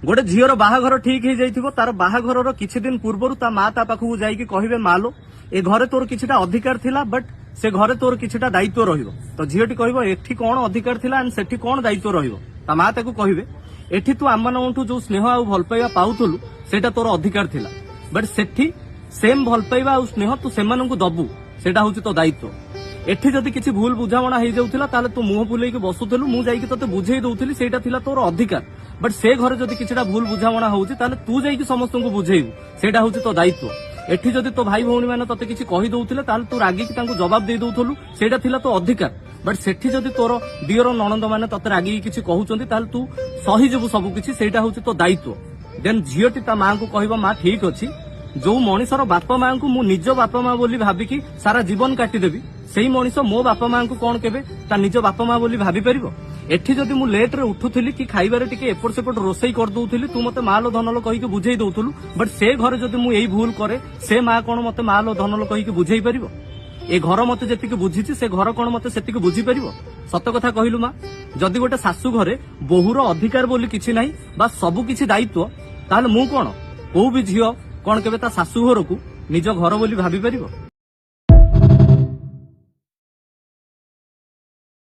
गोटे झीर बाहाघर ठीक हो जाइथिबो तार बाहाघर किछि दिन पूर्वरु ता मां ता पाखु जाइकी कहिबे मालो ए घरे तोर किछिटा अधिकार थिला बट से घरे तोर किछिटा दायित्व रहिबो तो झीटी कहबो एठी कोन अधिकार थिला एंड सेठी कोन दायित्व रहिबो ता मां ताकू कहिबे एठी तू आममानठू जो स्नेह आ भल पाइबा पाउथुलु सेटा तोर अधिकार थिला बट सेठी सेम भल पाइबा आ स्नेह तू सेमानंकु दबु सेटा होची तो दायित्व एठी जदि किछि भूल बुझामणा हेइ जाउथिला ताले तू मुह बुलेई के बसुथलु मु जाई के तते बुझेई दउथिली सेटा थिला तोर अधिकार बट से घरे जदि किछिटा भूल बुझामणा होउची ताले तू जाई के समस्तंकु बुझेइबु सेटा होची तो दायित्व एठी जदि तो भाई भौणी माने तते किछि कहि दउथिले ताले तू रागी के तांकु जवाब देई दउथलु सेटा थिला तो अधिकार बट सेठी जदि तोर दियर ननंद माने तते रागी किछि कहउचंती ताले तू सही जबु सब किछि सेटा होची तो दायित्व देन झियटी ता मां को कहबा मां ठीक अछि जो मनीषर बापा मां को मु निज बापा मां बोली भाबिकी सारा जीवन काटी देबी सेही मनीष मो बापा मां को कोन केबे ता निज बापा मां बोली भाबी परिबो एठी जदि मु लेट रे उठुथिली कि खाइबारे टिके एपट सेपट रोसई कर दउथिली तू मते मालो धनलो कहि के बुझेई दउथलु बट से घरे जदि मु एई भूल करे से मां कोन मते मालो धनलो कहि के बुझेई परिबो ए घर मते जेतिके बुझिछि से घर कोन मते सेतिके बुझी परिबो सत कथा कहिलु मां जदि गोटे सासु घरे बहुर अधिकार बोली किछि नाही बा सब किछि दायित्व ताले मु कोन को भी झियो कोन केबे ता सासु घर को निज घर बोली भाबी परिबो।